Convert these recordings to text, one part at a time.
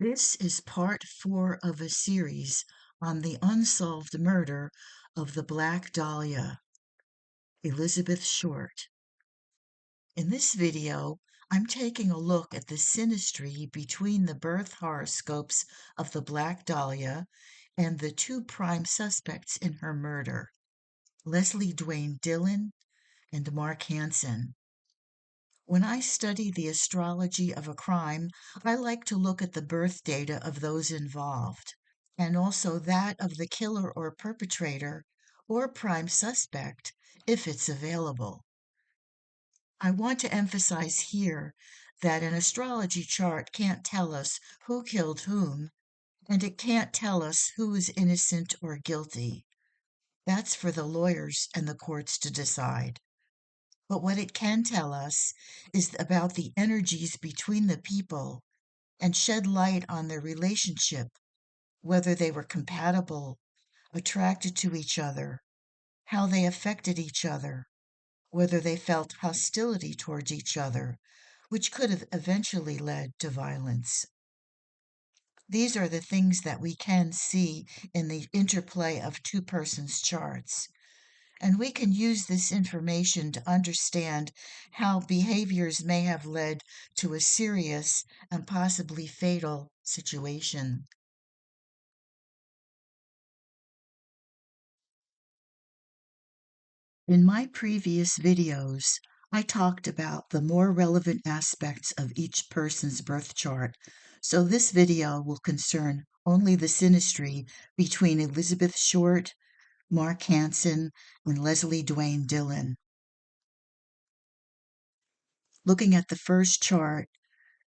This is part 4 of a series on the unsolved murder of the Black Dahlia, Elizabeth Short. In this video, I'm taking a look at the synastry between the birth horoscopes of the Black Dahlia and the two prime suspects in her murder, Leslie Dwayne Dillon and Mark Hansen. When I study the astrology of a crime, I like to look at the birth data of those involved, and also that of the killer or perpetrator or prime suspect, if it's available. I want to emphasize here that an astrology chart can't tell us who killed whom, and it can't tell us who is innocent or guilty. That's for the lawyers and the courts to decide. But what it can tell us is about the energies between the people and shed light on their relationship, whether they were compatible, attracted to each other, how they affected each other, whether they felt hostility towards each other, which could have eventually led to violence. These are the things that we can see in the interplay of two persons' charts. And we can use this information to understand how behaviors may have led to a serious and possibly fatal situation. In my previous videos, I talked about the more relevant aspects of each person's birth chart, so this video will concern only the synastry between Elizabeth Short, Mark Hansen, and Leslie Dwayne Dillon. Looking at the first chart,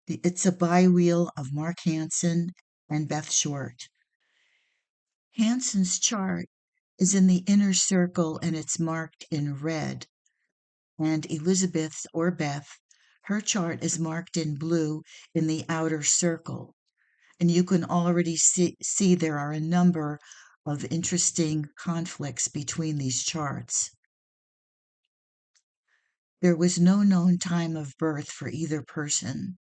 it's a biwheel of Mark Hansen and Beth Short. Hansen's chart is in the inner circle and it's marked in red. And Elizabeth's or Beth, her chart is marked in blue in the outer circle. And you can already see there are a number of interesting conflicts between these charts. There was no known time of birth for either person.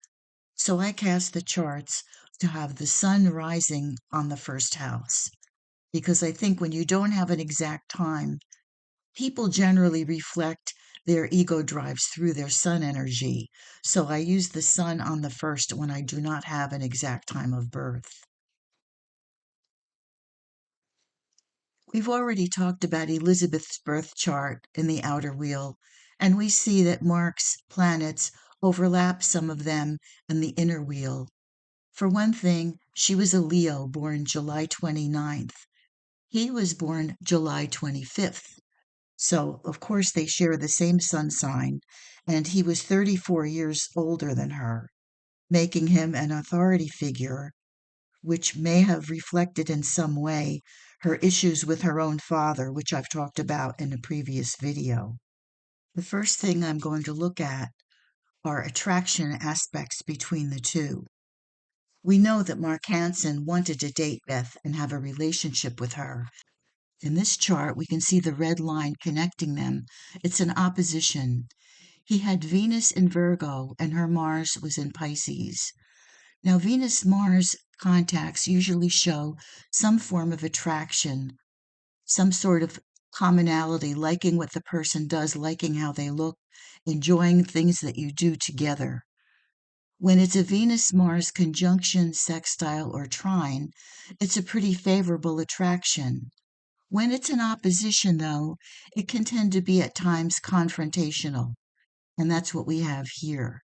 So I cast the charts to have the sun rising on the first house, because I think when you don't have an exact time, people generally reflect their ego drives through their sun energy. So I use the sun on the first when I do not have an exact time of birth. We've already talked about Elizabeth's birth chart in the outer wheel, and we see that Mark's planets overlap some of them in the inner wheel. For one thing, she was a Leo born July 29th. He was born July 25th. So, of course, they share the same sun sign, and he was 34 years older than her, making him an authority figure, which may have reflected in some way her issues with her own father, which I've talked about in a previous video. The first thing I'm going to look at are attraction aspects between the two. We know that Mark Hansen wanted to date Beth and have a relationship with her. In this chart, we can see the red line connecting them. It's an opposition. He had Venus in Virgo and her Mars was in Pisces. Now, Venus-Mars contacts usually show some form of attraction, some sort of commonality, liking what the person does, liking how they look, enjoying things that you do together. When it's a Venus-Mars conjunction, sextile, or trine, it's a pretty favorable attraction. When it's an opposition, though, it can tend to be at times confrontational, and that's what we have here.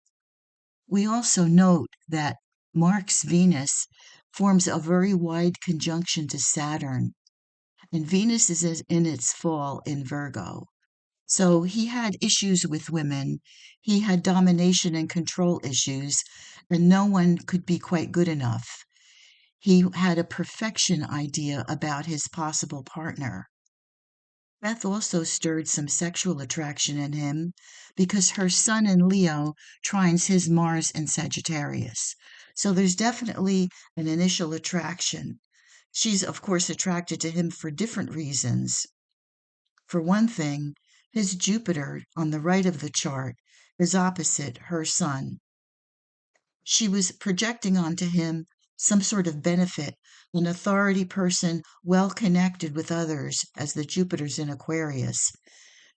We also note that Mark's Venus forms a very wide conjunction to Saturn, and Venus is in its fall in Virgo. So he had issues with women, he had domination and control issues, and no one could be quite good enough. He had a perfection idea about his possible partner. Beth also stirred some sexual attraction in him because her sun in Leo trines his Mars in Sagittarius. So there's definitely an initial attraction. She's, of course, attracted to him for different reasons. For one thing, his Jupiter on the right of the chart is opposite her sun. She was projecting onto him some sort of benefit, an authority person well connected with others, as the Jupiter's in Aquarius.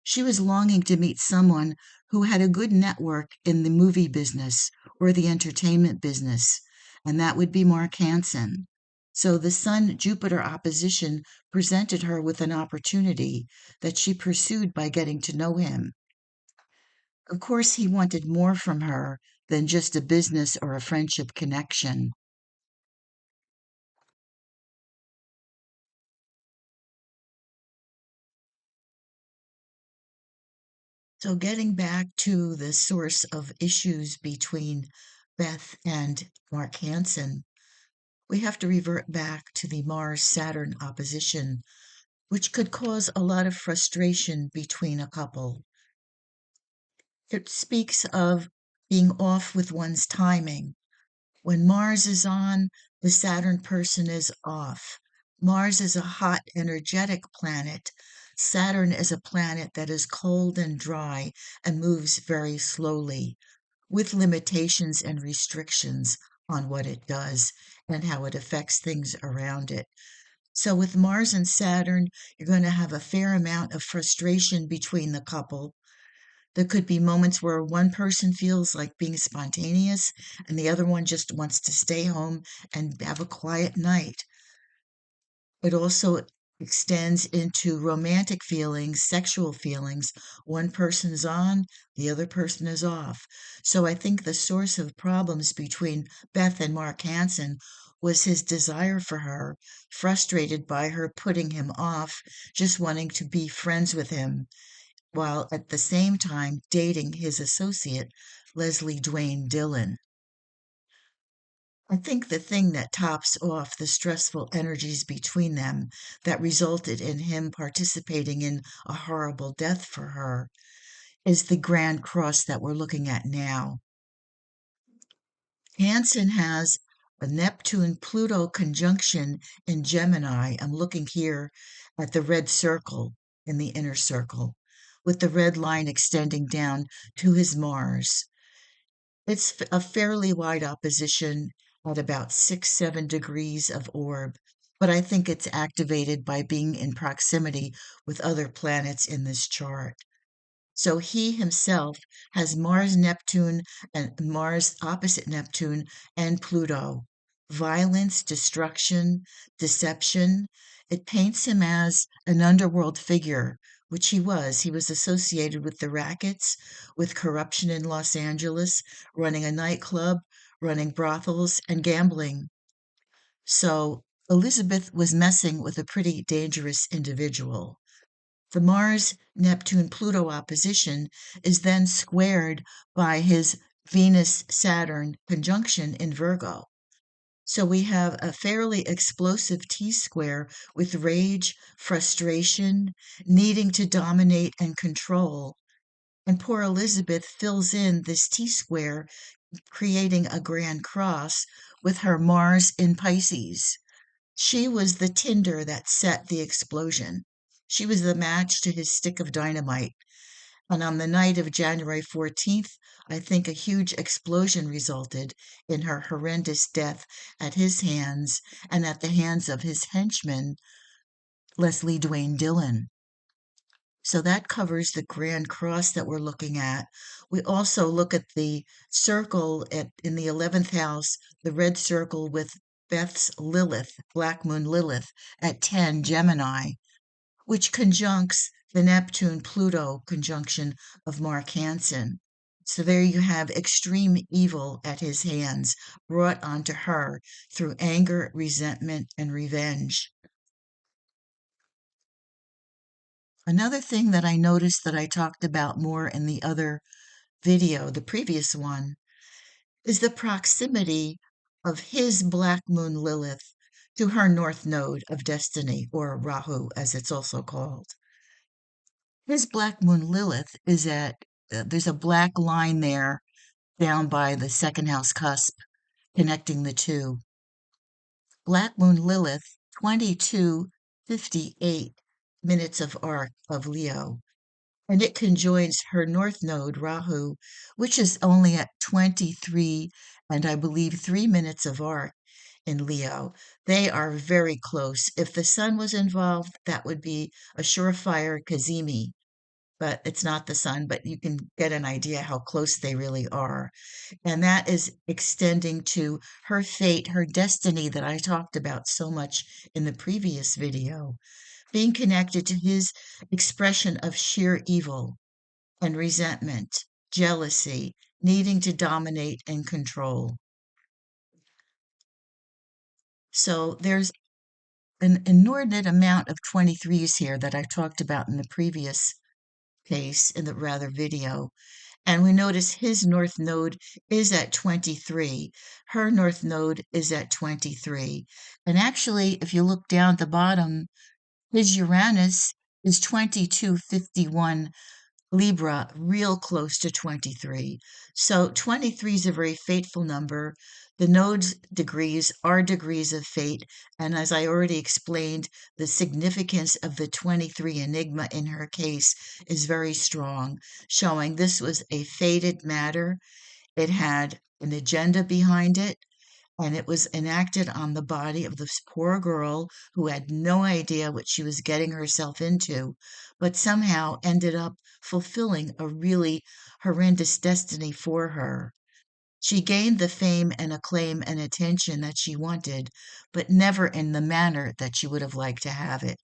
She was longing to meet someone who had a good network in the movie business or the entertainment business, and that would be Mark Hansen. So the Sun Jupiter opposition presented her with an opportunity that she pursued by getting to know him. Of course, he wanted more from her than just a business or a friendship connection. So, getting back to the source of issues between Beth and Mark Hansen, we have to revert back to the Mars Saturn opposition, which could cause a lot of frustration between a couple. It speaks of being off with one's timing. When Mars is on, the Saturn person is off. Mars is a hot, energetic planet. Saturn is a planet that is cold and dry and moves very slowly, with limitations and restrictions on what it does and how it affects things around it. So, with Mars and Saturn, you're going to have a fair amount of frustration between the couple. There could be moments where one person feels like being spontaneous and the other one just wants to stay home and have a quiet night. It also extends into romantic feelings, sexual feelings. One person's on, the other person is off. So I think the source of problems between Beth and Mark Hansen was his desire for her, frustrated by her putting him off, just wanting to be friends with him, while at the same time dating his associate, Leslie Dwayne Dillon. I think the thing that tops off the stressful energies between them that resulted in him participating in a horrible death for her is the Grand Cross that we're looking at now. Hansen has a Neptune Pluto conjunction in Gemini. I'm looking here at the red circle in the inner circle, with the red line extending down to his Mars. It's a fairly wide opposition at about 6-7 degrees of orb, but I think it's activated by being in proximity with other planets in this chart. So he himself has Mars, Neptune, and Mars opposite Neptune and Pluto. Violence, destruction, deception. It paints him as an underworld figure, which he was. He was associated with the rackets, with corruption in Los Angeles, running a nightclub, running brothels, and gambling. So Elizabeth was messing with a pretty dangerous individual. The Mars Neptune Pluto opposition is then squared by his Venus Saturn conjunction in Virgo. So we have a fairly explosive T square with rage, frustration, needing to dominate and control. And poor Elizabeth fills in this T square, creating a grand cross with her Mars in Pisces. She was the tinder that set the explosion. She was the match to his stick of dynamite. And on the night of January 14th, I think a huge explosion resulted in her horrendous death at his hands and at the hands of his henchman, Leslie Dwayne Dillon. So that covers the Grand Cross that we're looking at. We also look at the circle in the 11th house, the red circle with Beth's Lilith, Black Moon Lilith, at 10 Gemini, which conjuncts the Neptune Pluto conjunction of Mark Hansen. So there you have extreme evil at his hands, brought onto her through anger, resentment, and revenge. Another thing that I noticed that I talked about more in the other video, the previous one, is the proximity of his Black Moon Lilith to her North Node of Destiny, or Rahu, as it's also called. His Black Moon Lilith is there's a black line there down by the second house cusp connecting the two. Black Moon Lilith, 22:58 minutes of arc of Leo, and it conjoins her North Node, Rahu, which is only at 23 and I believe 3 minutes of arc in Leo. They are very close. If the sun was involved, that would be a surefire Kazemi, but it's not the sun, but you can get an idea how close they really are. And that is extending to her fate, her destiny that I talked about so much in the previous video, being connected to his expression of sheer evil and resentment, jealousy, needing to dominate and control. So there's an inordinate amount of 23s here that I talked about in the previous case, in the rather video. And we notice his north node is at 23. Her north node is at 23. And actually, if you look down at the bottom, his Uranus is 2251 Libra, real close to 23. So 23 is a very fateful number. The nodes degrees are degrees of fate. And as I already explained, the significance of the 23 enigma in her case is very strong, showing this was a fated matter. It had an agenda behind it, and it was enacted on the body of this poor girl who had no idea what she was getting herself into, but somehow ended up fulfilling a really horrendous destiny for her. She gained the fame and acclaim and attention that she wanted, but never in the manner that she would have liked to have it.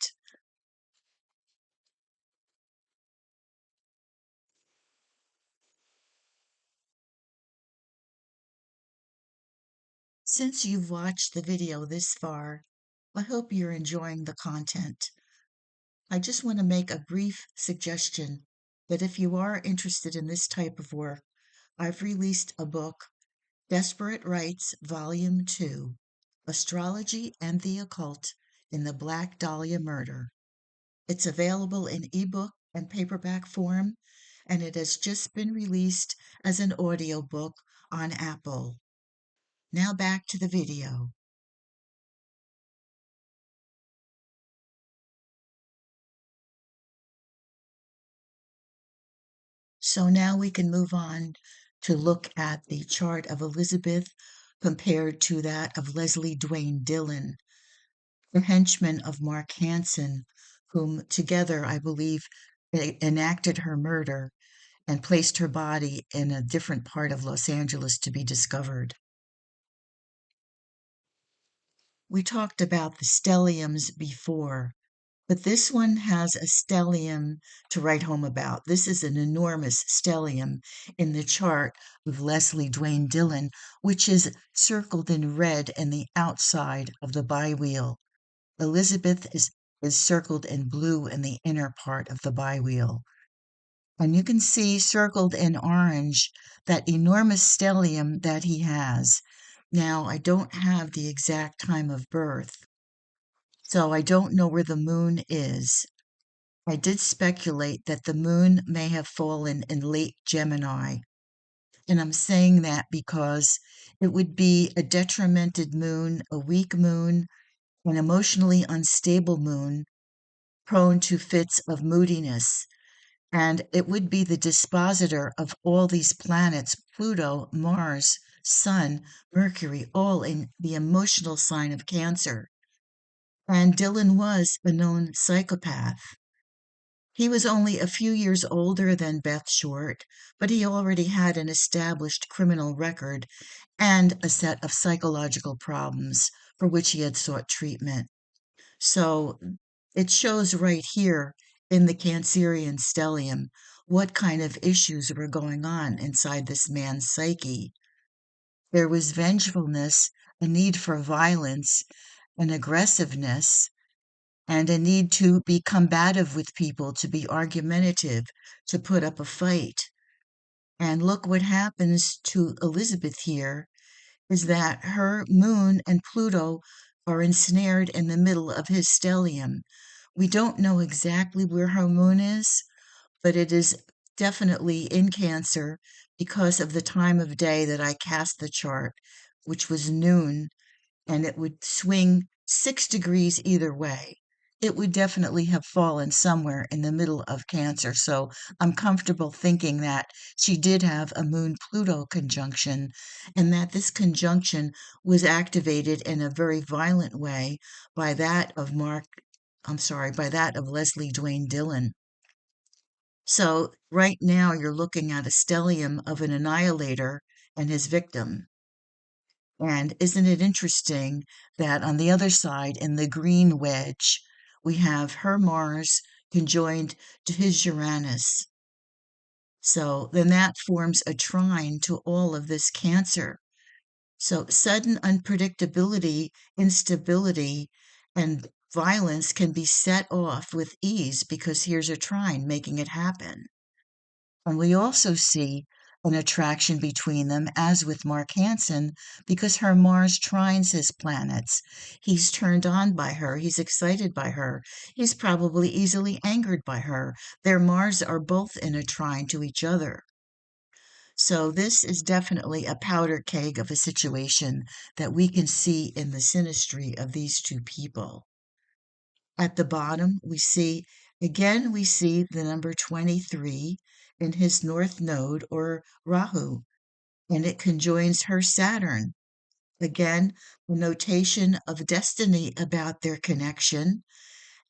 Since you've watched the video this far, I hope you're enjoying the content. I just want to make a brief suggestion that if you are interested in this type of work, I've released a book, Desperate Rites, Volume 2, Astrology and the Occult in the Black Dahlia Murder. It's available in ebook and paperback form, and it has just been released as an audiobook on Apple. Now back to the video. So now we can move on to look at the chart of Elizabeth compared to that of Leslie Dwayne Dillon, the henchman of Mark Hansen, whom together I believe enacted her murder and placed her body in a different part of Los Angeles to be discovered. We talked about the stelliums before, but this one has a stellium to write home about. This is an enormous stellium in the chart of Leslie Dwayne Dillon, which is circled in red in the outside of the biwheel. Elizabeth is circled in blue in the inner part of the biwheel. And you can see circled in orange that enormous stellium that he has. Now, I don't have the exact time of birth, so I don't know where the moon is. I did speculate that the moon may have fallen in late Gemini. And I'm saying that because it would be a detrimented moon, a weak moon, an emotionally unstable moon, prone to fits of moodiness. And it would be the dispositor of all these planets, Pluto, Mars, Sun, Mercury, all in the emotional sign of Cancer. And Dylan was a known psychopath. He was only a few years older than Beth Short, but he already had an established criminal record and a set of psychological problems for which he had sought treatment. So it shows right here in the Cancerian stellium what kind of issues were going on inside this man's psyche. There was vengefulness, a need for violence, an aggressiveness, and a need to be combative with people, to be argumentative, to put up a fight. And look what happens to Elizabeth here is that her moon and Pluto are ensnared in the middle of his stellium. We don't know exactly where her moon is, but it is definitely in Cancer because of the time of day that I cast the chart, which was noon, and it would swing 6 degrees either way. it would definitely have fallen somewhere in the middle of Cancer. So I'm comfortable thinking that she did have a Moon Pluto conjunction and that this conjunction was activated in a very violent way by that of by that of Leslie Dwayne Dillon. So right now you're looking at a stellium of an annihilator and his victim. And isn't it interesting that on the other side, in the green wedge, we have her Mars conjoined to his Uranus. So then that forms a trine to all of this Cancer. So sudden unpredictability, instability, and violence can be set off with ease because here's a trine making it happen. And we also see an attraction between them, as with Mark Hansen, because her Mars trines his planets. He's turned on by her. He's excited by her. He's probably easily angered by her. Their Mars are both in a trine to each other. So this is definitely a powder keg of a situation that we can see in the synastry of these two people. At the bottom, we see the number 23 in his north node, or Rahu, and it conjoins her Saturn. Again, a notation of destiny about their connection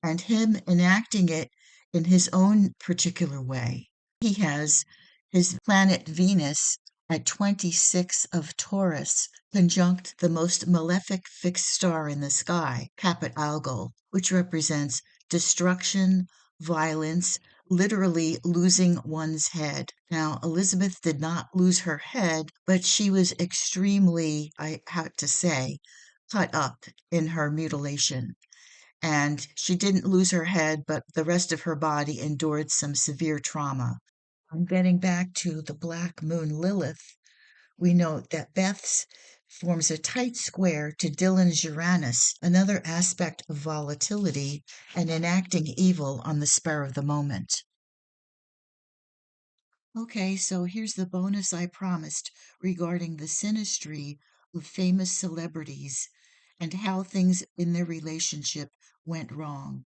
and him enacting it in his own particular way. He has his planet Venus at 26 of Taurus, conjunct the most malefic fixed star in the sky, Caput Algol, which represents destruction, violence, literally losing one's head. Now, Elizabeth did not lose her head, but she was extremely, I have to say, cut up in her mutilation. And she didn't lose her head, but the rest of her body endured some severe trauma. And getting back to the Black Moon Lilith, we note that Beth's forms a tight square to Dillon's Uranus, another aspect of volatility and enacting evil on the spur of the moment. Okay, so here's the bonus I promised regarding the synastry of famous celebrities and how things in their relationship went wrong.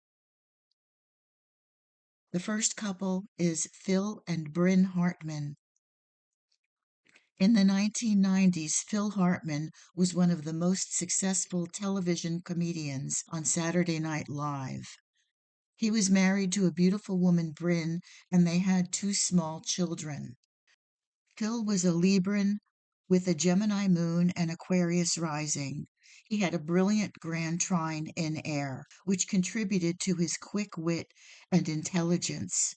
The first couple is Phil and Bryn Hartman. In the 1990s, Phil Hartman was one of the most successful television comedians on Saturday Night Live. He was married to a beautiful woman, Bryn, and they had two small children. Phil was a Libran with a Gemini moon and Aquarius rising. He had a brilliant grand trine in air, which contributed to his quick wit and intelligence.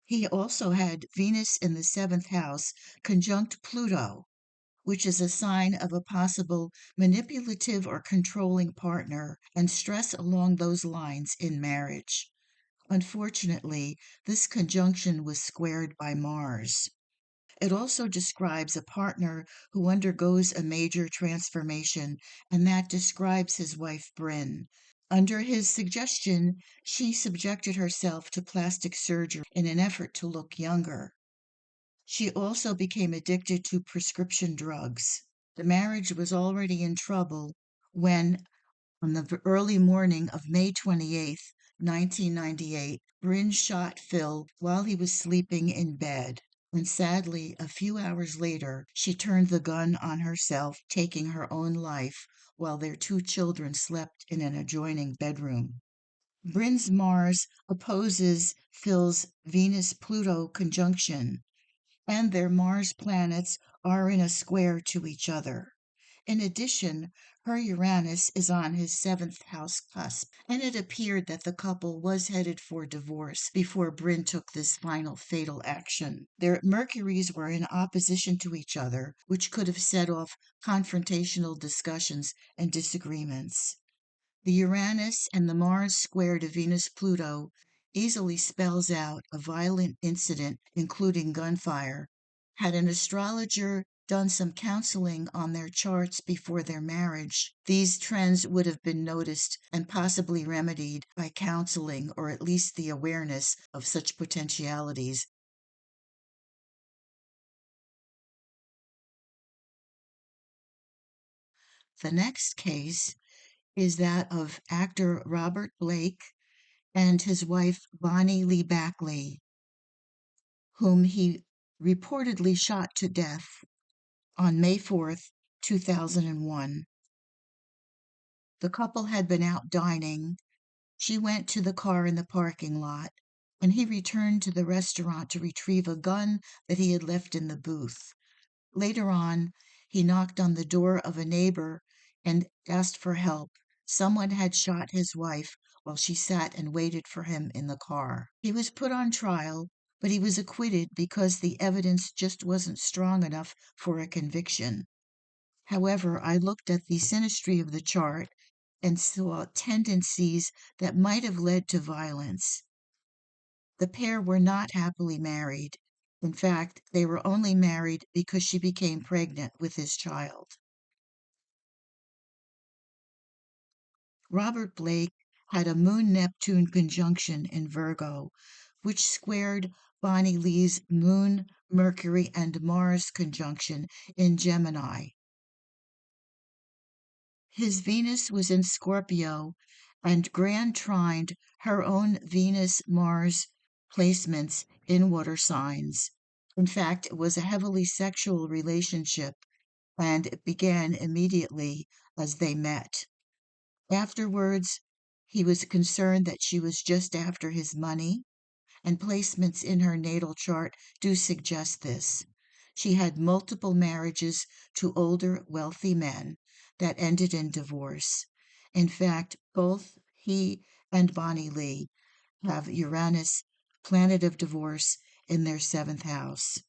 He also had Venus in the seventh house conjunct Pluto, which is a sign of a possible manipulative or controlling partner, and stress along those lines in marriage. Unfortunately, this conjunction was squared by Mars. It also describes a partner who undergoes a major transformation, and that describes his wife, Bryn. Under his suggestion, she subjected herself to plastic surgery in an effort to look younger. She also became addicted to prescription drugs. The marriage was already in trouble when, on the early morning of May 28th, 1998, Bryn shot Phil while he was sleeping in bed. And sadly, a few hours later, she turned the gun on herself, taking her own life while their two children slept in an adjoining bedroom. Bryn's Mars opposes Phil's Venus Pluto conjunction, and their Mars planets are in a square to each other. In addition, her Uranus is on his seventh house cusp, and it appeared that the couple was headed for divorce before Bryn took this final fatal action. Their Mercuries were in opposition to each other, which could have set off confrontational discussions and disagreements. The Uranus and the Mars square to Venus Pluto easily spells out a violent incident, including gunfire. Had an astrologer done some counseling on their charts before their marriage, these trends would have been noticed and possibly remedied by counseling or at least the awareness of such potentialities. The next case is that of actor Robert Blake and his wife Bonnie Lee Bakley, whom he reportedly shot to death on May 4th, 2001. The couple had been out dining. She went to the car in the parking lot, and he returned to the restaurant to retrieve a gun that he had left in the booth. Later on, he knocked on the door of a neighbor and asked for help. Someone had shot his wife while she sat and waited for him in the car. He was put on trial, but he was acquitted because the evidence just wasn't strong enough for a conviction. However, I looked at the synastry of the chart and saw tendencies that might have led to violence. The pair were not happily married. In fact, they were only married because she became pregnant with his child. Robert Blake had a Moon-Neptune conjunction in Virgo, which squared Bonnie Lee's Moon, Mercury, and Mars conjunction in Gemini. His Venus was in Scorpio and grand trined her own Venus-Mars placements in water signs. In fact, it was a heavily sexual relationship, and it began immediately as they met. Afterwards, he was concerned that she was just after his money, and placements in her natal chart do suggest this. She had multiple marriages to older, wealthy men that ended in divorce. In fact, both he and Bonnie Lee have Uranus, planet of divorce, in their seventh house.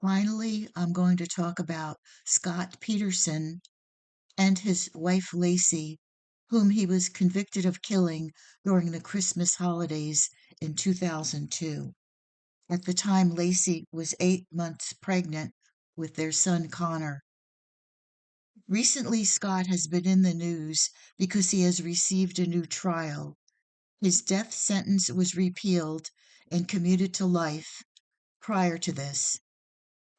Finally, I'm going to talk about Scott Peterson and his wife Lacey, whom he was convicted of killing during the Christmas holidays in 2002. At the time, Lacey was 8 months pregnant with their son Connor. Recently, Scott has been in the news because he has received a new trial. His death sentence was repealed and commuted to life prior to this,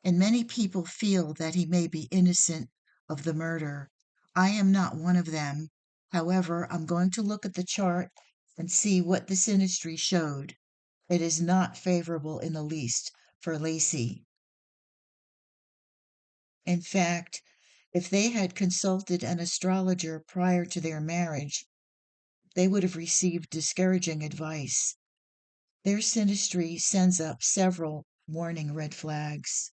and many people feel that he may be innocent of the murder. I am not one of them. However, I'm going to look at the chart and see what the synastry showed. It is not favorable in the least for Lacey. In fact, if they had consulted an astrologer prior to their marriage, they would have received discouraging advice. Their synastry sends up several warning red flags.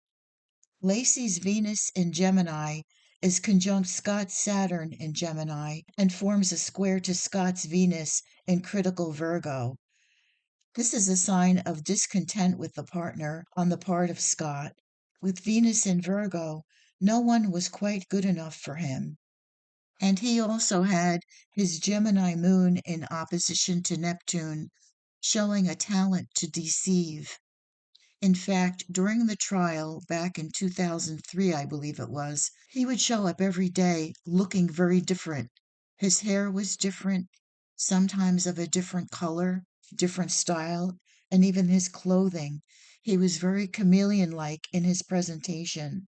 Lacey's Venus in Gemini is conjunct Scott's Saturn in Gemini and forms a square to Scott's Venus in critical Virgo. This is a sign of discontent with the partner on the part of Scott. With Venus in Virgo, no one was quite good enough for him. And he also had his Gemini moon in opposition to Neptune, showing a talent to deceive. In fact, during the trial back in 2003, I believe it was, he would show up every day looking very different. His hair was different, sometimes of a different color, different style, and even his clothing. He was very chameleon like in his presentation,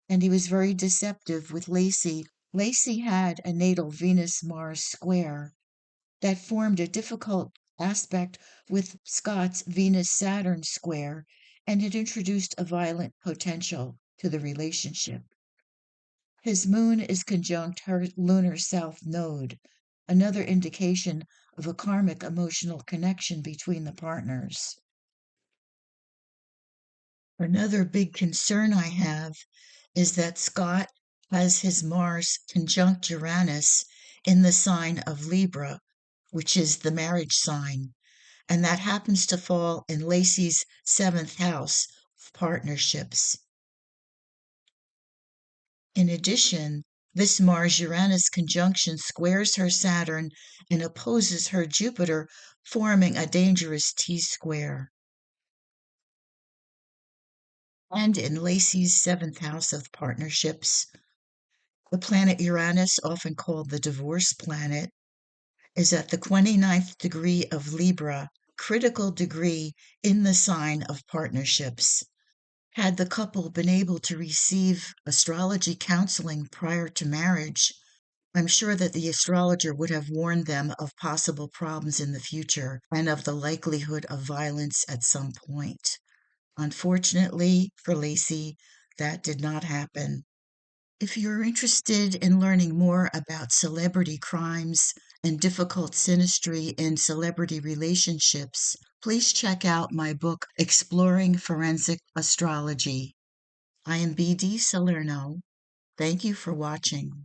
and he was very deceptive with Lacey. Lacey had a natal Venus Mars square that formed a difficult aspect with Scott's Venus Saturn square, and it introduced a violent potential to the relationship. His moon is conjunct her lunar south node, another indication of a karmic emotional connection between the partners. Another big concern I have is that Scott has his Mars conjunct Uranus in the sign of Libra, which is the marriage sign, and that happens to fall in Lacey's seventh house of partnerships. In addition, this Mars Uranus conjunction squares her Saturn and opposes her Jupiter, forming a dangerous T square. And in Lacey's seventh house of partnerships, The planet Uranus, often called the divorce planet, is at the 29th degree of Libra, critical degree in the sign of partnerships. Had the couple been able to receive astrology counseling prior to marriage, I'm sure that the astrologer would have warned them of possible problems in the future and of the likelihood of violence at some point. Unfortunately for Lacey, that did not happen. If you're interested in learning more about celebrity crimes and difficult synastry in celebrity relationships, please check out my book, Exploring Forensic Astrology. I am B.D. Salerno. Thank you for watching.